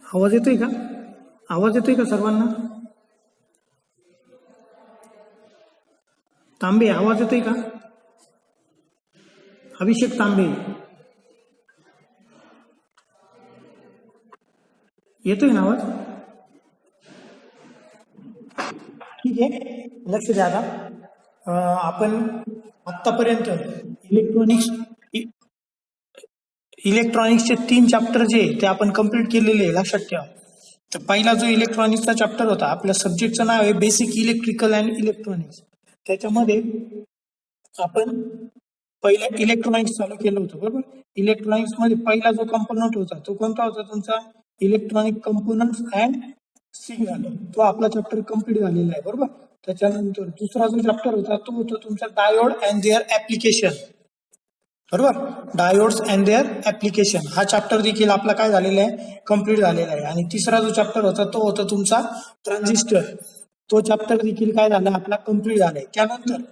आवाज येतोय का? आवाज येतोय का सर्वांना? तांबे आवाज येतोय का? अभिषेक तांबे येतोय ना आवाज? ठीक आहे, लक्ष द्या आता. आपण आतापर्यंत इलेक्ट्रॉनिक्स इलेक्ट्रॉनिक्सचे 3 चॅप्टर जे आहे ते आपण कंप्लीट केलेले आहे, लक्षात ठेवा. तर पहिला जो इलेक्ट्रॉनिक्सचा चॅप्टर होता, आपल्या सब्जेक्टचं नाव आहे बेसिक इलेक्ट्रिकल अँड इलेक्ट्रॉनिक्स. त्याच्यामध्ये आपण पहिलं इलेक्ट्रॉनिक्स चालू केलं होतं, बरोबर. इलेक्ट्रॉनिक्स मध्ये पहिला जो कंपोनंट होता तो कोणता होता तुमचा? Electronic components and signal. तो आपला चॅप्टर कम्प्लीट झालेला आहे, बरोबर. त्याच्यानंतर दुसरा जो चॅप्टर होता तो होता तुमचा डायोड अँड देअर ऍप्लिकेशन, बरोबर. डायोड्स अँड देअर ऍप्लिकेशन हा चॅप्टर देखील आपला काय झालेला आहे? कम्प्लीट झालेला आहे. आणि तिसरा जो चॅप्टर होता तो होता तुमचा ट्रान्झिस्टर. तो चॅप्टर देखील काय झाला आपला? कम्प्लीट झालाय. त्यानंतर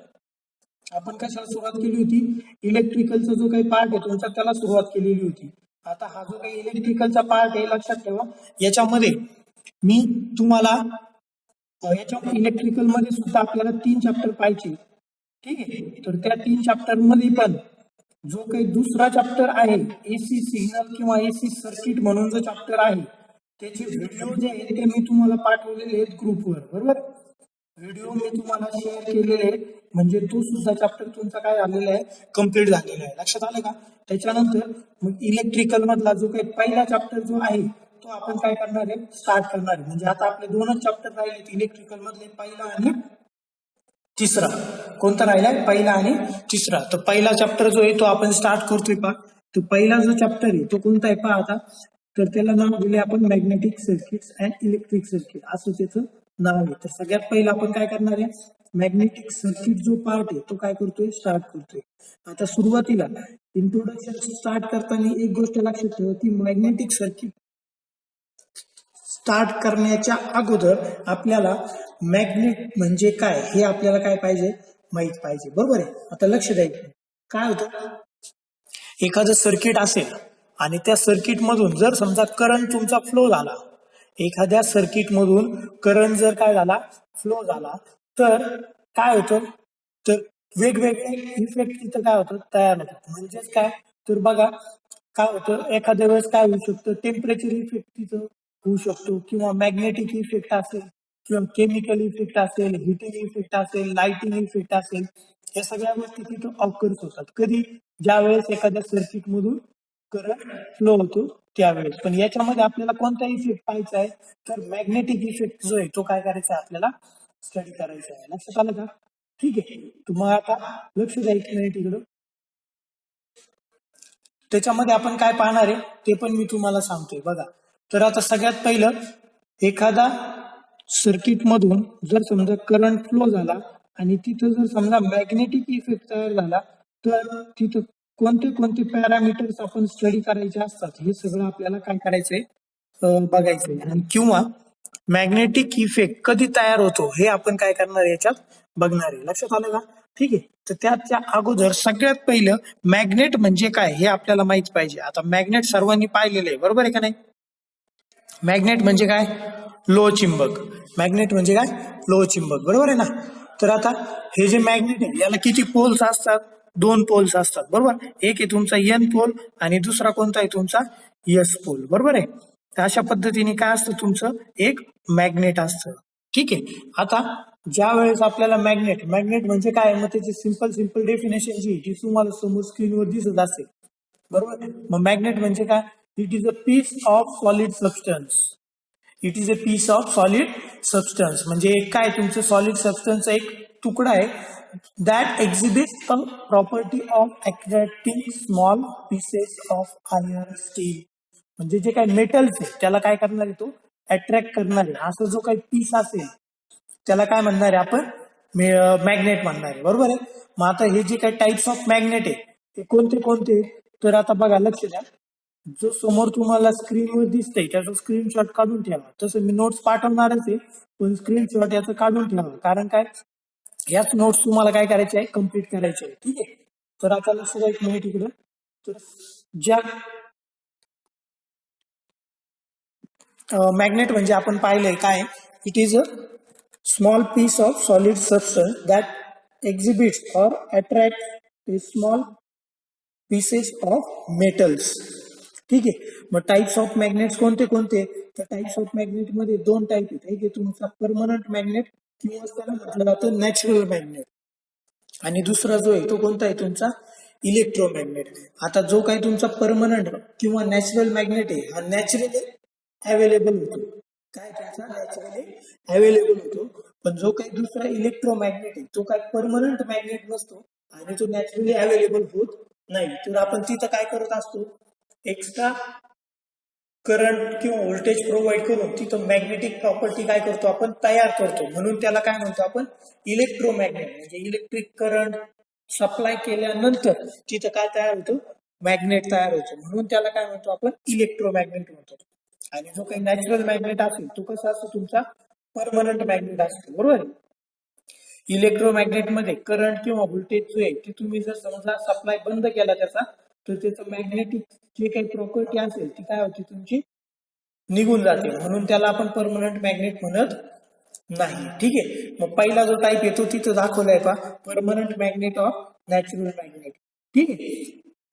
आपण कशाला सुरुवात केली होती? इलेक्ट्रिकलचा जो काही पार्ट आहे तुमचा त्याला सुरुवात केलेली होती. आता हा जो काही इलेक्ट्रिकलचा पार्ट आहे, लक्षात ठेवा, याच्यामध्ये मी तुम्हाला याच्या इलेक्ट्रिकल मध्ये सुद्धा आपल्याला 3 चॅप्टर पाहिजे, ठीक आहे. तर त्या 3 चॅप्टर मध्ये पण जो काही दुसरा चॅप्टर आहे एसी सिग्नल किंवा एसी सर्किट म्हणून जो चॅप्टर आहे त्याचे व्हिडिओ जे आहेत ते मी तुम्हाला पाठवलेले आहेत ग्रुपवर, बरोबर. व्हिडिओ मी तुम्हाला शेअर केलेले आहेत, म्हणजे तो सुद्धा चॅप्टर तुमचा काय झालेला आहे? कम्प्लीट झालेला आहे. लक्षात आलं का? त्याच्यानंतर मग इलेक्ट्रिकल मधला जो काही पहिला चॅप्टर जो आहे तो आपण काय करणार आहे? स्टार्ट करणार आहे. म्हणजे आता आपले 2च चॅप्टर राहिले इलेक्ट्रिकल मधले, पहिला आणि तिसरा. कोणता राहिलाय? पहिला आणि तिसरा. तर पहिला चॅप्टर जो आहे तो आपण स्टार्ट करतोय पहा. तो पहिला जो चॅप्टर आहे तो कोणता आहे पहा आता. तर त्याला नाव दिले आपण magnetic circuits and electric circuit, असं त्याचं नाव आहे. तर सगळ्यात पहिलं आपण काय करणार आहे? मॅग्नेटिक सर्किट जो पार्ट आहे तो काय करतोय? स्टार्ट करतोय. आता सुरुवातीला इंट्रोडक्शन स्टार्ट करताना एक गोष्ट लक्षात ठेवा की मॅग्नेटिक सर्किट स्टार्ट करण्याच्या अगोदर आपल्याला मॅग्नेट म्हणजे काय हे आपल्याला काय पाहिजे? माहित पाहिजे, बरोबर आहे. आता लक्ष द्यायचं. काय होतं? एखादं सर्किट असेल आणि त्या सर्किट मधून जर समजा करंट तुमचा फ्लो झाला, एखाद्या सर्किट मधून करंट जर काय झाला? फ्लो झाला, तर काय होतं? तर वेगवेगळे इफेक्ट तिथं काय होतं? तयार होतात. म्हणजेच काय? तर बघा काय होतं, एखाद्या वेळेस काय होऊ शकतं? टेम्परेचर इफेक्ट तिथं होऊ शकतो, किंवा मॅग्नेटिक इफेक्ट असेल, किंवा केमिकल इफेक्ट असेल, हिटिंग इफेक्ट असेल, लाइटिंग इफेक्ट असेल. या सगळ्या गोष्टी तिथं ऑकर्स होतात. कधी? ज्या वेळेस एखाद्या सर्किट मधून करंट फ्लो होतो त्यावेळेस. पण याच्यामध्ये आपल्याला कोणता इफेक्ट पाहायचा आहे? तर मॅग्नेटिक इफेक्ट जो आहे तो काय करायचा आहे? आपल्याला स्टडी करायचा आहे. लक्षात आलं का? ठीक आहे. तुम्हाला आता लक्ष द्यायचं नाही तिकडं. त्याच्यामध्ये आपण काय पाहणार आहे ते पण मी तुम्हाला सांगतोय, बघा. तर आता सगळ्यात पहिलं, एखादा सर्किट मधून जर समजा करंट फ्लो झाला आणि तिथं जर समजा मॅग्नेटिक इफेक्ट तयार झाला, तर तिथं कोणते कोणते पॅरामीटर्स आपण स्टडी करायचे असतात हे सगळं आपल्याला काय करायचंय? बघायचंय. आणि किंवा मॅग्नेटिक इफेक्ट कधी तयार होतो हे आपण काय करणार याच्यात? बघणार आहे. लक्षात आलं का? ठीक आहे. तर त्याच्या अगोदर सगळ्यात पहिलं मॅग्नेट म्हणजे काय हे आपल्याला माहित पाहिजे. आता मॅग्नेट सर्वांनी पाहिलेलं आहे, बरोबर आहे का नाही? मॅग्नेट म्हणजे काय? लोह चुंबक. मॅग्नेट म्हणजे काय? लोह चुंबक, बरोबर आहे ना? तर आता हे जे मॅग्नेट आहे याला किती पोल्स असतात? 2 पोल्स असतात, बरोबर. एक आहे तुमचा एन पोल आणि दुसरा कोणता आहे तुमचा? एस पोल, बरोबर आहे. तर अशा पद्धतीने काय असतं तुमचं? एक मॅग्नेट असतं, ठीक आहे. आता ज्या वेळेस आपल्याला मॅग्नेट म्हणजे काय? मग त्याची सिंपल डेफिनेशन जी तुम्हाला समोर स्क्रीनवर दिसत असेल, बरोबर. मग मॅग्नेट म्हणजे काय? It is a piece of solid substance. It is a piece of solid substance म्हणजे एक काय? तुमचं सॉलिड सबस्टन्सचा एक तुकडा आहे that exhibits a property of attracting small pieces of iron steel. म्हणजे जे काही मेटल्स आहे त्याला काय करणार आहे? तो अट्रॅक्ट करणार आहे. असं जो काही पीस असेल त्याला काय म्हणणार आहे आपण? मॅग्नेट म्हणणार आहे, बरोबर आहे. मग आता हे जे काही टाइप्स ऑफ मॅग्नेट आहे ते कोणते कोणते? तर आता बघा, लक्ष द्या. जो समोर तुम्हाला स्क्रीनवर दिसतंय त्याचा स्क्रीनशॉट काढून ठेवा. तसं मी नोट्स पाठवणारच आहे, पण स्क्रीनशॉट याचं काढून ठेवा. कारण काय? याच नोट्स तुम्हाला काय करायचे आहे? कम्प्लीट करायचे आहे, ठीक आहे. तर आता लक्ष द्या एक मिनिट इकडं. तर ज्या मॅग्नेट म्हणजे आपण पाहिलंय काय, it is a small piece of solid substance that exhibits or attract small pieces of metals. ठीक आहे. मग टाइप्स ऑफ मॅग्नेट्स कोणते कोणते, तर टाइप्स ऑफ मॅग्नेट मध्ये दोन टाइप आहेत. एक आहे तुमचा परमनंट मॅग्नेट किंवा त्याला म्हटलं जातं नॅचरल मॅग्नेट, आणि दुसरा जो आहे तो कोणता आहे तुमचा इलेक्ट्रोमॅग्नेट. आता जो काही तुमचा परमनंट किंवा नॅचरल मॅग्नेट आहे हा नॅचरली अवेलेबल होतो, काय तुमचा नॅचरली अवेलेबल होतो. पण जो काही दुसरा इलेक्ट्रोमॅग्नेट आहे तो काही परमनंट मॅग्नेट नसतो आणि तो नॅचरली अवेलेबल होत नाही. तर आपण तिथं काय करत असतो, एक्स्ट्रा करंट किंवा व्होल्टेज प्रोव्हाइड करून तिथं मॅग्नेटिक प्रॉपर्टी काय करतो आपण तयार करतो. म्हणून त्याला काय म्हणतो आपण इलेक्ट्रोमॅग्नेट. म्हणजे इलेक्ट्रिक करंट सप्लाय केल्यानंतर तिथं काय तयार होतं, मॅग्नेट तयार होतो. म्हणून त्याला काय म्हणतो आपण इलेक्ट्रोमॅग्नेट म्हणतो. आणि जो काही नॅचरल मॅग्नेट असेल तो कसा असतो तुमचा परमनंट मॅग्नेट असतो. बरोबर. इलेक्ट्रोमॅग्नेट मध्ये करंट किंवा व्होल्टेज जो आहे ते तुम्ही जर समजा सप्लाय बंद केला त्याचा, तर त्याचं मॅग्नेटिक जे काही प्रॉपर्टी असेल ती काय होती तुमची निघून जाते. म्हणून त्याला आपण परमनंट मॅग्नेट म्हणत नाही. ठीक आहे. मग पहिला जो टाईप येतो तिथं दाखवलाय का permanent magnet of natural magnet. ठीक आहे.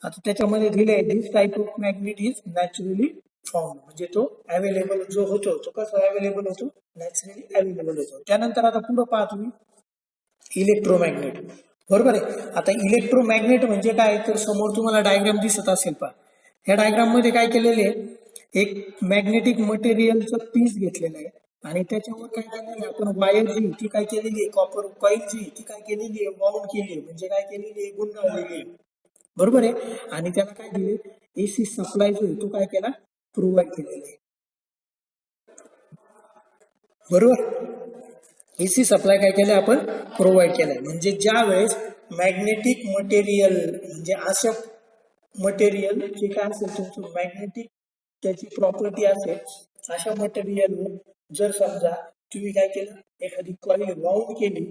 आता त्याच्यामध्ये दिलंय this type of magnet is naturally found. म्हणजे तो अवेलेबल जो होतो तो कसा अवेलेबल होतो, नॅचरली अवेलेबल होतो. त्यानंतर आता पुढे पहा तुम्ही इलेक्ट्रोमॅग्नेट. बरोबर आहे. आता इलेक्ट्रोमॅग्नेट म्हणजे काय, तर समोर तुम्हाला डायग्राम दिसत असेल पहा. या डायग्राम मध्ये काय केलेले आहे, एक मॅग्नेटिक मटेरियलचं पीस घेतलेलं आहे आणि त्याच्यावर काय केलेलं आहे आपण वायर जी ती काय केलेली आहे, कॉपर कॉईल जी ती काय केलेली आहे वाउंड केली आहे, म्हणजे काय केलेली आहे गुंडाळलेली आहे. बरोबर आहे. आणि त्याला काय दिले, एसी सप्लाय जो आहे तो काय केला प्रोव्हाइड केलेला आहे. बरोबर. एसी सप्लाय काय केलं आपण प्रोव्हाइड केलाय. म्हणजे ज्या वेळेस मॅग्नेटिक मटेरियल म्हणजे असं मटेरियल जे काय असेल तुमचं मॅग्नेटिक त्याची प्रॉपर्टी असेल अशा मटेरियलवर जर समजा तुम्ही काय केलं एखादी कॉईल वाउंड केली,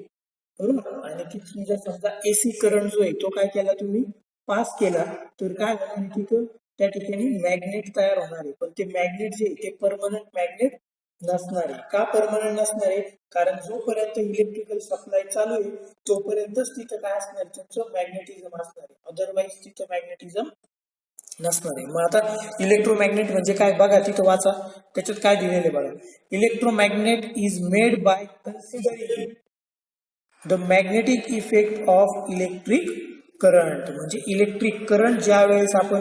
बरोबर, आणि तिथून जर समजा एसी करंट जो आहे तो काय केला तुम्ही पास केला, तर काय होणार तिथं त्या ठिकाणी मॅग्नेट तयार होणार आहे. पण ते मॅग्नेट जे ते परमनंट मॅग्नेट नसणार आहे. का परमनंट नसणार आहे, कारण जोपर्यंत इलेक्ट्रिकल सप्लाय चालू आहे तोपर्यंतच तिथं काय असणार तुमचं मॅग्नेटिझम असणार आहे, अदरवाईज तिथं मॅग्नेटिझम नसणार आहे. मग आता इलेक्ट्रोमॅग्नेट म्हणजे काय बघा तिथं वाचा, त्याच्यात काय दिलेले बघा. Electromagnet is made by considering the magnetic effect of electric current. म्हणजे इलेक्ट्रिक करंट ज्या वेळेस आपण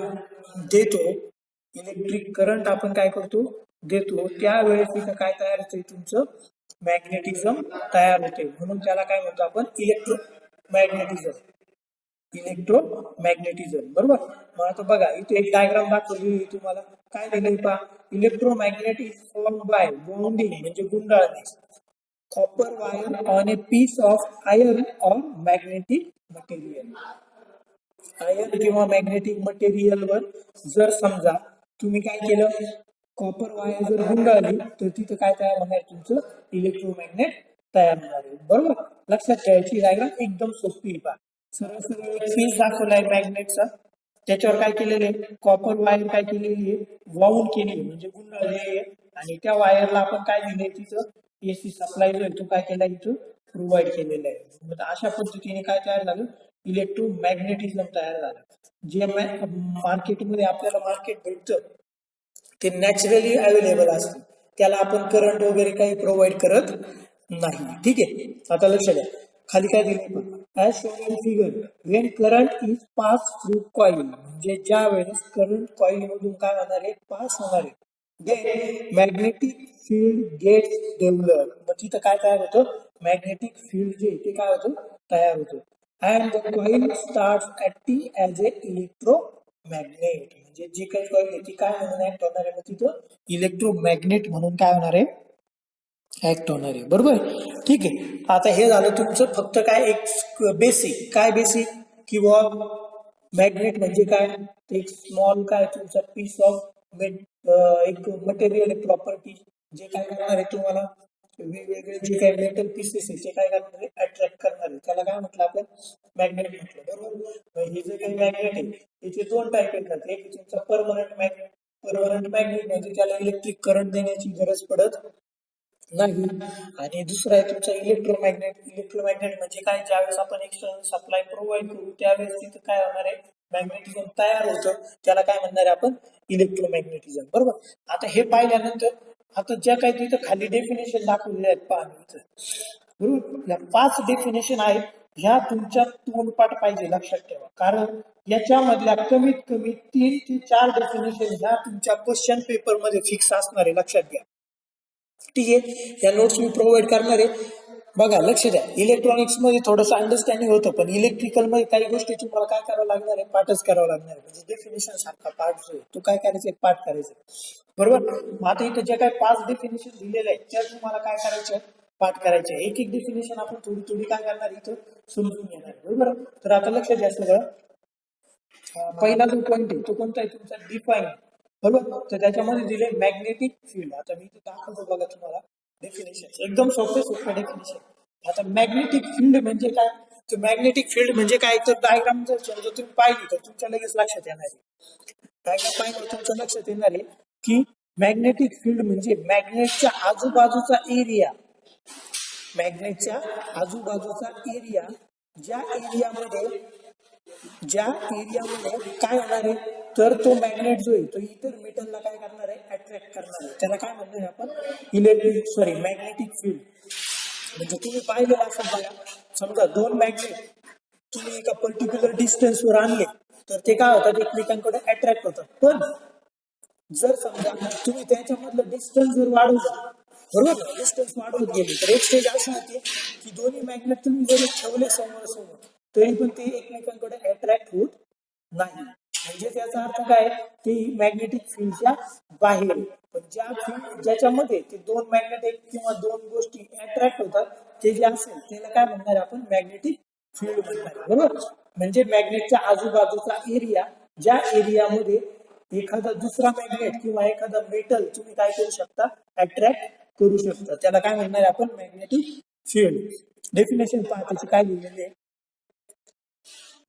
देतो, इलेक्ट्रिक करंट आपण काय करतो देतो, त्यावेळेस तिथं काय तयार होते तुमचं मॅग्नेटिझम तयार होते. म्हणून त्याला काय म्हणतो आपण इलेक्ट्रोमॅग्नेटिझम. इलेक्ट्रोमॅग्नेटिझम. बरोबर. मग आता बघा इथे एक डायग्राम दाखवली तुम्हाला, काय दिलंय पहा, electromagnet is form by bounding म्हणजे गुंडाळणे copper wire on a piece of iron or magnetic material. Iron किंवा मॅग्नेटिक मटेरियलवर जर समजा तुम्ही काय केलं कॉपर वायर जर गुंडाळली तर तिथं काय तयार होणार तुमचं इलेक्ट्रोमॅग्नेट तयार होणार आहे. बरोबर. लक्षात ठेवायची डायग्राम एकदम सोपी पहा. सरळ सरळ एक पीस दाखवलाय मॅग्नेटचा, त्याच्यावर काय केलेलं आहे कॉपर वायर काय केलेली आहे वाउंड केली म्हणजे गुंडाळली आहे, आणि त्या वायरला आपण काय दिलंय तिथं एसी सप्लाय जो आहे तो काय केला इथं प्रोव्हाइड केलेला आहे. अशा पद्धतीने काय तयार झालं इलेक्ट्रोमॅग्नेटिझम तयार झालं. जे मार्केटमध्ये आपल्याला मार्केट भेटतं ते नॅचरली अवेलेबल असते, त्याला आपण करंट वगैरे काही प्रोव्हाइड करत नाही. ठीक आहे. आता लक्ष द्या खाली काय दिले, as shown in figure when current is pass through coil. म्हणजे ज्या वेळेस करंट कॉईल मधून काय होणार आहे पास होणार आहे, then magnetic field gets develop. मग तिथं काय तयार होतं मॅग्नेटिक फील्ड जे ते काय होतं तयार होतं. And the coil start acting as a electromagnet. म्हणजे जी काही कॉईल आहे ती काय म्हणून ऍक्ट होणार आहे, मग तिथं इलेक्ट्रोमॅग्नेट म्हणून काय होणार आहे ऍक्ट होणार आहे. बरोबर. ठीक आहे. आता हे झालं तुमचं फक्त काय एक बेसिक, काय बेसिक किंवा मॅग्नेट म्हणजे काय, एक स्मॉल काय तुमचा पीस ऑफ एक मटेरियल प्रॉपर्टी जे काय करणार आहे तुम्हाला वेगवेगळे जे काही मेटल पीसेस आहे ते काय करणार आहे अट्रॅक्ट करणार आहे, त्याला काय म्हटलं आपण मॅग्नेट म्हटलं. बरोबर. हे जे काही मॅग्नेट आहे त्याचे दोन टाईप येतात, एक तुमचा परमनंट मॅग्नेट. परमनंट मॅग्नेट म्हणजे त्याला इलेक्ट्रिक करंट देण्याची गरज पडत नाही. आणि दुसरा आहे तुमचा इलेक्ट्रोमॅग्नेट. इलेक्ट्रोमॅग्नेट म्हणजे काय, ज्यावेळेस आपण एक्सटर्नल सप्लाय प्रोव्हाइड करू त्यावेळेस तिथं काय होणार आहे, मॅग्नेटिझम तयार होतं, त्याला काय म्हणणार आहे आपण, इलेक्ट्रोमॅग्नेटिझम. बरोबर. आता हे पाहिल्यानंतर आता ज्या काही तिथं खाली डेफिनेशन दाखवलेल्या आहेत पहा इथं, बरोबर, या 5 डेफिनेशन आहेत, ह्या तुमच्या तोंडपाठ पाहिजे, लक्षात ठेवा. कारण याच्यामधल्या कमीत कमी 3 ते 4 डेफिनेशन ह्या तुमच्या क्वेश्चन पेपर मध्ये फिक्स असणार आहे, लक्षात घ्या. ठीक आहे, या नोट्स मी प्रोव्हाइड करणार आहे. बघा, लक्ष द्या, इलेक्ट्रॉनिक्स मध्ये थोडंसं अंडरस्टँडिंग होतं, पण इलेक्ट्रिकल मध्ये काही गोष्टी तुम्हाला काय करावं लागणार आहे, पाठच करावं लागणार आहे. म्हणजे डेफिनेशन सारखा पाठ जो आहे तो काय करायचा, एक पाठ करायचा, बरोबर. मग आता इथं जे काही 5 डेफिनेशन दिलेले आहेत त्या तुम्हाला काय करायचं, पाठ करायचे. एक एक डेफिनेशन आपण थोडी थोडी काय करणार इथं समजून घेणार, बरोबर. तर आता लक्ष द्या सगळं. पहिला जो पॉईंट आहे तो कोणता आहे तुमचा, डिफाईन, बरोबर. तर त्याच्यामध्ये दिले मॅग्नेटिक फील्ड. आता मी इथे दाखवतो बघा तुम्हाला डेफिनेशन, एकदम सोपे डेफिनेशन. आता मॅग्नेटिक फील्ड म्हणजे काय, तर मॅग्नेटिक फील्ड म्हणजे काय, तर डायग्राम जर तुम्ही पाहिली तर तुमच्या लगेच लक्षात येणार आहे. डायग्राम पाहिलं तुमच्या लक्षात येणार आहे की मॅग्नेटिक फील्ड म्हणजे मॅग्नेटच्या आजूबाजूचा एरिया, मॅग्नेटच्या आजूबाजूचा एरिया, ज्या एरियामध्ये काय होणार आहे, तर तो मॅग्नेट जो आहे तो इतर मेटलला काय करणार आहे, अट्रॅक्ट करणार आहे. त्याला काय म्हणणार आहे आपण, मॅग्नेटिक फील्ड. म्हणजे तुम्ही पाहिलेलं असं बघा, समजा 2 मॅग्नेट तुम्ही एका पर्टिक्युलर डिस्टन्सवर आणले तर ते काय होतात, एकमेकांकडे अट्रॅक्ट होतात. पण जर समजा तुम्ही त्याच्यामधलं डिस्टन्स जर वाढवलं, बरोबर, डिस्टन्स वाढवत गेले तर एक स्टेज अशी होते की दोन्ही मॅग्नेट तुम्ही जरी ठेवले समोर तरी पण ते एकमेकांकडे अट्रॅक्ट होत नाही. म्हणजे त्याचा अर्थ काय, ते मॅग्नेटिक फील्डच्या बाहेर. पण ज्याच्यामध्ये ते 2 मॅग्नेट एक किंवा 2 गोष्टी अट्रॅक्ट होतात ते जे असेल त्याला काय म्हणणार आपण, मॅग्नेटिक फील्ड म्हणणार, बरोबर. म्हणजे मॅग्नेटच्या आजूबाजूचा एरिया, ज्या एरियामध्ये एखादा दुसरा मॅग्नेट किंवा एखादा मेटल तुम्ही काय करू शकता, अट्रॅक्ट करू शकता, त्याला काय म्हणणार आपण, मॅग्नेटिक फील्ड. डेफिनेशन पहा त्याची काय लिहिलेली आहे.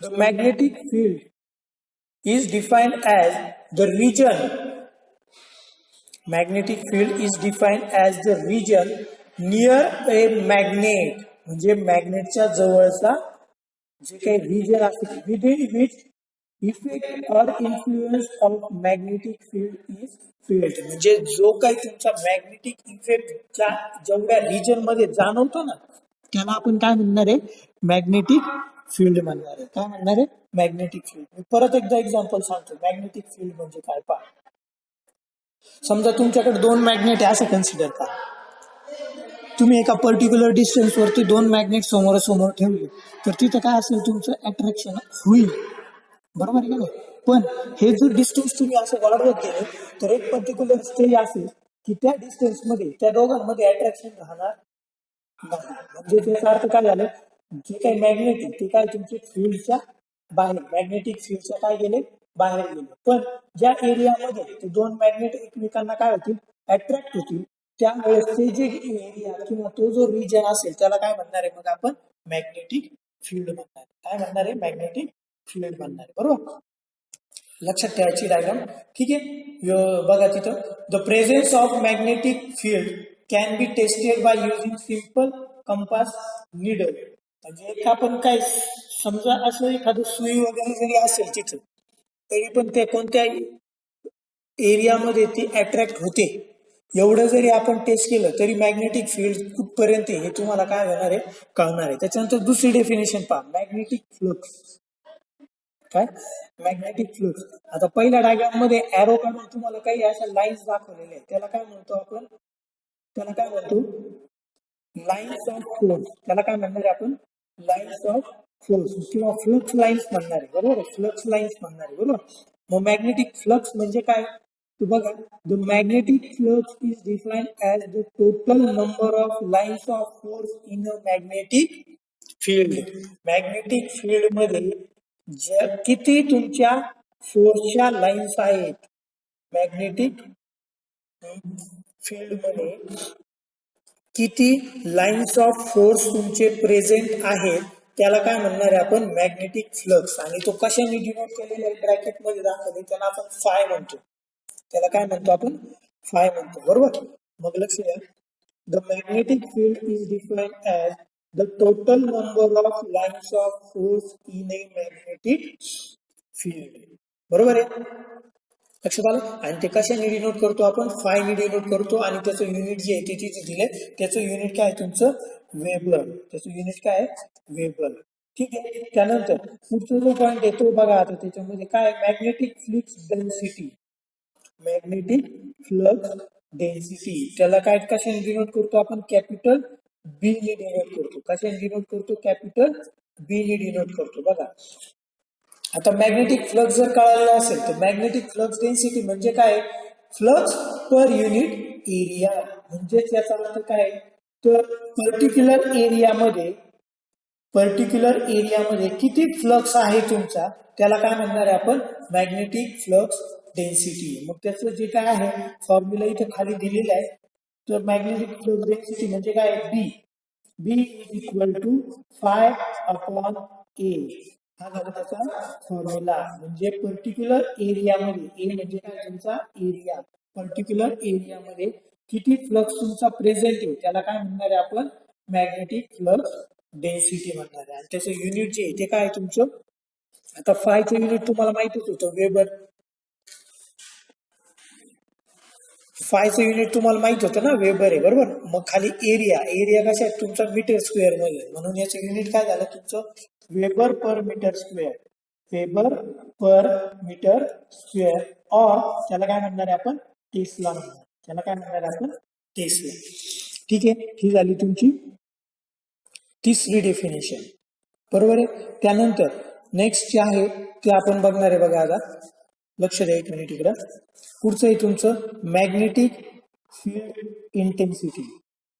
The magnetic field is defined as the region. Magnetic field is defined as the region near a magnet. म्हणजे मॅग्नेटच्या जवळचा जे काही रिजन असेल, within which effect or influence of magnetic field is felt. म्हणजे जो काही तुमचा मॅग्नेटिक इफेक्टच्या जेवढ्या रिजन मध्ये जाणवतो ना त्याला आपण काय म्हणणार आहे, मॅग्नेटिक फील्ड म्हणणार आहे. काय म्हणणार आहे, मॅग्नेटिक फील्ड. मी परत एकदा एक्झाम्पल सांगतो, मॅग्नेटिक फील्ड म्हणजे काय पहा. समजा तुमच्याकडे 2 मॅग्नेट आहे असं कन्सिडर करा. तुम्ही एका पर्टिक्युलर डिस्टन्स वरती 2 मॅग्नेट समोरासमोर ठेवले तर तिथं काय असेल, तुमचं अट्रॅक्शन होईल, बरोबर आहे का नाही. पण हे जर डिस्टन्स तुम्ही असं वाढवत गेले तर एक पर्टिक्युलर स्टेज असेल की त्या डिस्टन्स मध्ये त्या दोघांमध्ये अट्रॅक्शन राहणार नाही. म्हणजे त्याचा अर्थ काय झालं, जे काही मॅग्नेट आहे ते काय तुमच्या फील्डच्या बाहेर, मॅग्नेटिक फील्डच्या काय गेले, बाहेर गेले. पण ज्या एरियामध्ये ते 2 मॅग्नेट एकमेकांना काय होतील, अट्रॅक्ट होतील, त्यावेळेस ते जे एरिया किंवा तो जो रिजन असेल त्याला काय म्हणणार आहे, मग आपण मॅग्नेटिक फील्ड म्हणणार. काय म्हणणार आहे, मॅग्नेटिक फील्ड म्हणणार, बरोबर. लक्षात ठेवायची डायग्राम, ठीक आहे. बघा तिथं, the presence of magnetic field can be tested by using simple compass needle. म्हणजे एक आपण काय, समजा असं एखादं सुई वगैरे जरी असेल तिथं तरी पण ते कोणत्या एरियामध्ये ती अट्रॅक्ट होते, एवढं जरी आपण टेस्ट केलं तरी मॅग्नेटिक फील्ड कुठपर्यंत हे तुम्हाला काय होणार आहे, कळणार आहे. त्याच्यानंतर दुसरी डेफिनेशन पहा, मॅग्नेटिक फ्लक्स. काय, मॅग्नेटिक फ्लक्स. आता पहिल्या डायग्राम मध्ये एरो काढून तुम्हाला काही अशा लाईन्स दाखवलेल्या आहेत, त्याला काय म्हणतो आपण, त्याला काय म्हणतो, लाईन्स ऑफ फ्लक्स. त्याला काय म्हणणार आहे आपण, लाईन्स ऑफ फ्लक्स किंवा फ्लक्स लाईन्स म्हणणार आहे, बरोबर. फ्लक्स लाईन्स म्हणणार आहे, बरोबर. मग मॅग्नेटिक फ्लक्स म्हणजे काय, तू बघा, the magnetic flux is defined as the total number of lines of force in a magnetic field. Magnetic field मध्ये किती तुमच्या फोर्सच्या लाईन्स आहेत, मॅग्नेटिक फील्ड मध्ये किती लाईन्स ऑफ फोर्स तुमचे प्रेझेंट आहेत त्याला काय म्हणणार आहे आपण, मॅग्नेटिक फ्लक्स. आणि तो कशाने डिनोट केलेला आहे, ब्रॅकेट मध्ये दाखवले, त्याला आपण फाय म्हणतो. त्याला काय म्हणतो आपण, फाय म्हणतो, बरोबर. मग लक्ष द्या, the magnetic field is defined as the total number of lines of force in A magnetic field, बरोबर आहे, लक्षात आलं. आणि ते कशाने डिनोट करतो आपण, फायने डिनोट करतो. आणि त्याचं युनिट जे आहे ते तिथे दिले, त्याचं युनिट काय तुमचं, वेबर, त्याचं युनिट काय वेबर, ठीक आहे. त्यानंतर पुढचा जो पॉईंट येतो बघा, आता त्याच्यामध्ये काय, magnetic flux density, magnetic flux density, त्याला काय कशाने डिनोट करतो आपण, कॅपिटल बी ने डिनोट करतो. कशाने डिनोट करतो, कॅपिटल बी ने डिनोट करतो. बघा आता मॅग्नेटिक फ्लक्स जर कळालेला असेल तर मॅग्नेटिक फ्लक्स डेन्सिटी म्हणजे काय, फ्लक्स पर युनिट एरिया, म्हणजेच याचा अर्थ काय, तर पर्टिक्युलर एरियामध्ये किती फ्लक्स आहे तुमचा, त्याला काय म्हणणार आहे आपण, मॅग्नेटिक फ्लक्स डेन्सिटी. मग त्याचं जे काय आहे फॉर्म्युला इथे खाली दिलेला आहे. तर मॅग्नेटिक फ्लक्स डेन्सिटी म्हणजे काय, B is equal to phi upon A, हा झाला त्याचा फॉर्म्युला. म्हणजे पर्टिक्युलर एरियामध्ये, ए म्हणजे काय तुमचा एरिया, पर्टिक्युलर एरियामध्ये किती फ्लक्स तुमचा प्रेझेंट आहे त्याला काय म्हणणार आहे आपण, मॅग्नेटिक फ्लक्स डेन्सिटी म्हणणार आहे. आणि त्याचं युनिट जे आहे ते काय तुमचं, आता फायचं युनिट तुम्हाला माहितीच होतं वेबर, फायचं युनिट तुम्हाला माहित होतं ना, वेबर आहे, बरोबर. मग खाली एरिया कशा आहे तुमचा मीटर स्क्वेअर मध्ये, म्हणून याचं युनिट काय झालं तुमचं, weber per meter square, weber per meter square, और त्याला काय म्हणणार आहे आपण, टेस्ला म्हणणार, त्याला काय म्हणणार आहे आपण, टेस्ला, ठीक आहे. ही झाली तुमची तिसरी डेफिनेशन, बरोबर आहे. त्यानंतर नेक्स्ट जे आहे ते आपण बघणार आहे. बघा आता लक्ष द्या, एक मिनिट इकडं, पुढचं आहे तुमचं मॅग्नेटिक फील्ड इंटेन्सिटी.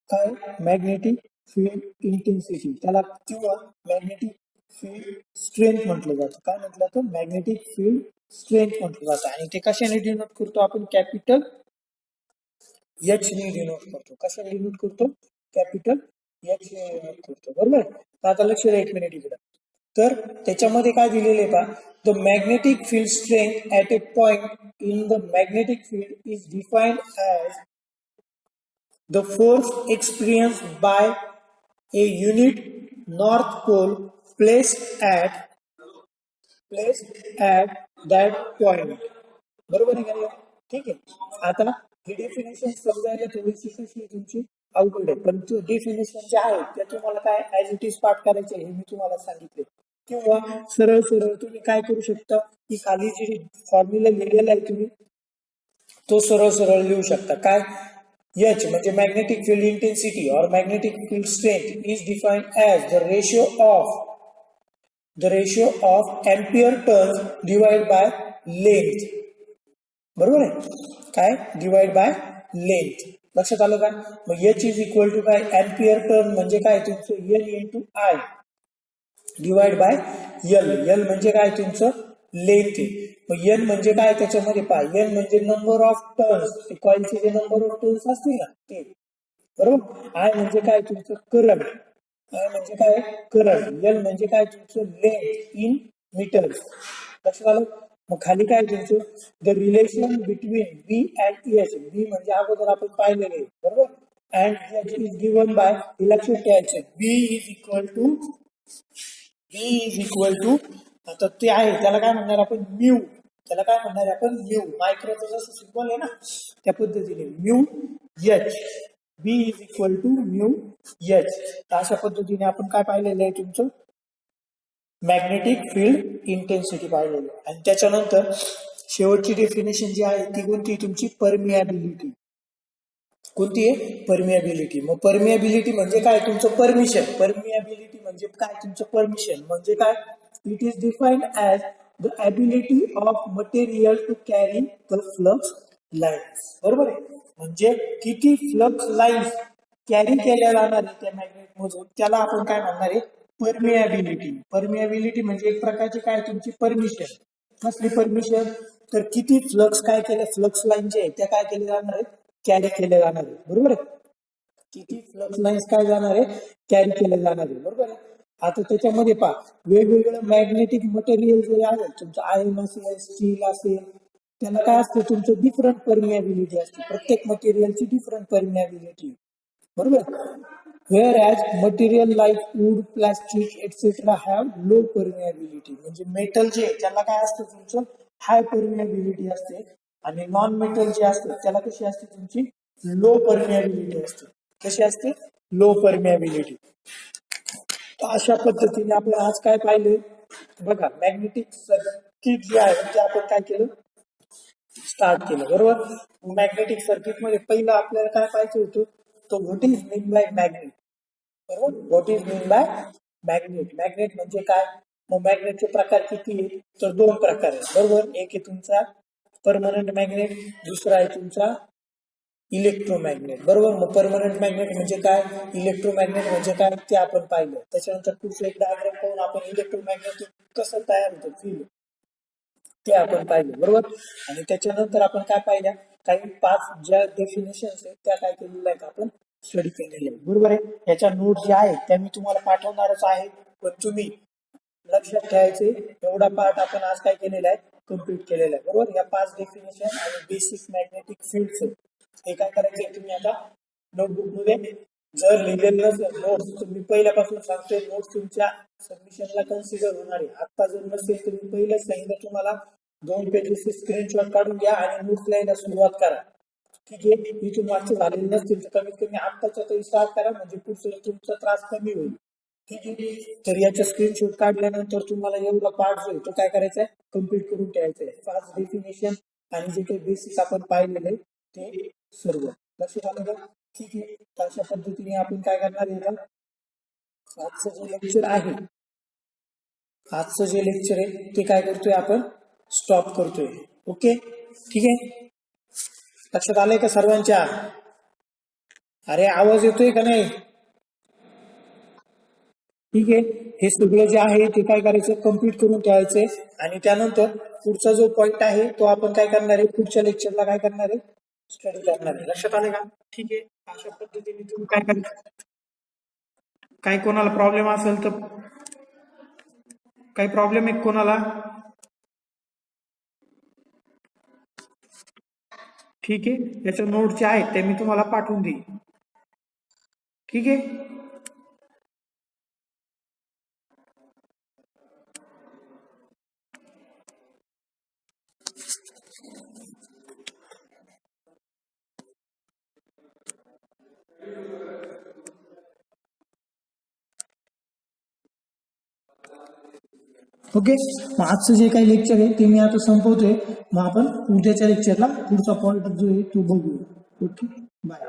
काय, मॅग्नेटिक फील्ड इंटेन्सिटी, त्याला किंवा मॅग्नेटिक फील्ड स्ट्रेंथ म्हटलं जातं. काय म्हटलं जातं, मॅग्नेटिक फील्ड स्ट्रेंथ म्हटलं जातं. आणि ते कशाने डिनोट करतो आपण, कॅपिटल एच ने डिनोट करतो. कशाने डिनोट करतो, कॅपिटल एच ने डिनोट करतो, बरोबर. तर आता लक्ष द्या एक मिनिट इकडं, तर त्याच्यामध्ये काय दिलेलं आहे पहा, the magnetic field strength at a point in the magnetic field is defined as the force experienced by a unit north pole placed at that point, बरोबर आहे का, ठीक आहे. आता ही डेफिनेशन समजायला थोडीशी कशी तुमची अवघड आहे, पण डेफिनेशन जे आहे त्या तुम्हाला काय ऍज इट इज पाठ करायचे हे मी तुम्हाला सांगितले. किंवा सरळ तुम्ही काय करू शकता की खाली जे फॉर्म्युला लिहिलेला आहे तुम्ही तो सरळ लिहू शकता. काय, H म्हणजे मॅग्नेटिक फील्ड इंटेन्सिटी और magnetic field strength is defined as the ratio of ampere turns divide by length, बरोबर आहे, काय, डिवाइड बाय लेंथ, लक्षात आलं का. मग H इज इक्वल टू काय, एम्पियर टर्न म्हणजे काय तुमचं N into I divide by L म्हणजे काय तुमचं लेंथ आहे. मग N म्हणजे काय त्याच्यामध्ये पहा, N म्हणजे नंबर ऑफ टर्न्स, ते कॉइलचे जे नंबर ऑफ टर्न्स असतील ना ते, बरोबर. I म्हणजे काय तुमचं करंट, म्हणजे काय करंट, L म्हणजे काय तुमचं लेंथ इन मीटर, लक्षात आलं. मग खाली काय तुमचं, the relation between B and H, B म्हणजे अगोदर आपण पाहिलेलं आहे, बरोबर, and H is given by, लक्षात ठेवायचं बी इज इक्वल टू आता ते आहे त्याला काय म्हणणार आपण, म्यू, त्याला काय म्हणणार आपण, म्यू, मायक्रोचं जसं सिम्बॉल आहे ना त्या पद्धतीने mu H, B is equal to mu H. अशा पद्धतीने आपण काय पाहिलेलं आहे तुमचं मॅग्नेटिक फील्ड इंटेन्सिटी पाहिलेलं आहे. आणि त्याच्यानंतर शेवटची डेफिनेशन जी आहे ती कोणती, तुमची परमियाबिलिटी. कोणती आहे, परमियाबिलिटी. मग परमियाबिलिटी म्हणजे काय तुमचं परमिशन, परमियाबिलिटी म्हणजे काय तुमचं परमिशन, म्हणजे काय, it is defined as the ability of material to carry the flux lines, बरोबर आहे. म्हणजे किती फ्लक्स लाईन्स कॅरी केल्या जाणार आहे त्या मॅग्नेट मधून त्याला आपण काय म्हणणार आहे, परमियाबिलिटी. परमियाबिलिटी म्हणजे एक प्रकारची काय तुमची परमिशन. कसली परमिशन, तर किती फ्लक्स काय केले, फ्लक्स लाईन जे आहे त्या काय केले जाणार आहेत, कॅरी केले जाणार आहे, बरोबर आहे. किती फ्लक्स लाईन्स काय जाणार आहे, कॅरी केले जाणार आहे, बरोबर आहे. आता त्याच्यामध्ये पहा वेगवेगळं मॅग्नेटिक मटेरियल जे आहे तुमचं आयर्न असेल, स्टील असेल, त्याला काय असतं, तुमचं डिफरंट परमिएबिलिटी असते, प्रत्येक मटेरियलची डिफरंट परमिएबिलिटी, बरोबर. Where as material like wood, plastic etcetera have low permeability. म्हणजे मेटल जे त्याला काय असतं, तुमचं हाय परमिएबिलिटी असते, आणि नॉन मेटल जे असते त्याला कशी असते, तुमची लो परमिएबिलिटी असते. कशी असते, लो परमिएबिलिटी. अशा पद्धतीने आपण आज काय पाहिलं बघा, मॅग्नेटिक सर्किट जे आहे ते आपण काय केलं, स्टार्ट केलं, बरोबर. मॅग्नेटिक सर्किट मध्ये पहिलं आपल्याला काय पाहिजे होतं, तो what is mean by magnet, बरोबर. What is mean by magnet. Magnet म्हणजे काय, मग मॅग्नेटचे प्रकार किती आहेत, तर दोन प्रकार आहेत, बरोबर. एक आहे तुमचा परमनंट मॅग्नेट, दुसरा आहे तुमचा इलेक्ट्रोमॅग्नेट, बरोबर. मग परमनंट मॅग्नेट म्हणजे काय, इलेक्ट्रोमॅग्नेट म्हणजे काय, ते आपण पाहिलं. त्याच्यानंतर पुढचं एक डायग्राम पाहून आपण इलेक्ट्रोमॅग्नेट कसं तयार होतं फील्ड ते आपण पाहिलं, बरोबर. आणि त्याच्यानंतर आपण काय पाहिल्या, काही 5 ज्या डेफिनेशन्स आहेत त्या काय केलेल्या आहेत, आपण स्टडी केलेल्या आहेत, बरोबर आहे. याच्या नोट ज्या आहेत त्या मी तुम्हाला पाठवणारच आहे, पण तुम्ही लक्षात ठेवायचे एवढा पार्ट आपण आज काय केलेला आहे, कम्प्लीट केलेला आहे, बरोबर. या 5 डेफिनेशन आणि बेसिक मॅग्नेटिक फील्ड्स हे काय करायचे, तुम्ही आता नोटबुक मध्ये जर लिहिलेलं नसेल नोट्स, तुम्ही पहिल्यापासून सांगतोय नोट्स तुमच्या सबमिशनला कन्सिडर होणार आहे. आता जर नसेल तुम्ही पहिलेच सांगितलं, तुम्हाला 2 पेजेसचे स्क्रीनशॉट काढून घ्या आणि नोट्स लिहायला सुरुवात करा, ठीक आहे. इथून वाचन झालेलं नसतील तर कमीत कमी आत्ताच्या तरी स्टार्ट करा, म्हणजे पुढचा तुमचा त्रास कमी होईल, ठीक आहे. तर याच्या स्क्रीनशॉट काढल्यानंतर तुम्हाला एवढा पार्ट जो आहे तो काय करायचा आहे, कम्प्लीट करून ठेवायचा आहे. 5 डेफिनेशन आणि जे काही बेसिक आपण पाहिलेले ते सर्व लक्षात आलं का, ठीक आहे. अशा पद्धतीने आपण काय करणार आहे, आजचं जे लेक्चर आहे, आजचं जे लेक्चर आहे ते काय करतोय आपण, स्टॉप करतोय, ओके, ठीक आहे. लक्षात आलंय का सर्वांच्या, अरे आवाज येतोय का नाही, ठीक आहे. हे सगळं जे आहे ते काय करायचं, कम्प्लीट करून ठेवायचंय. आणि त्यानंतर पुढचा जो पॉइंट आहे तो आपण काय करणार आहे, पुढच्या लेक्चरला काय करणार आहे, स्टडी करणार आहे. लक्षात आले का, ठीक आहे. अशा पद्धतीने तुम्ही काय करणार, काय कोणाला प्रॉब्लेम असेल तर, काही प्रॉब्लेम आहे कोणाला, ठीक आहे. याच्या नोट जे आहेत ते मी तुम्हाला पाठवून देईन, ठीक आहे. ओके. मग आजचं जे काही लेक्चर आहे ते मी आता संपवतोय. मग आपण उद्याच्या लेक्चरला पुढचा पॉईंट जो आहे तो बघू. Okay, bye.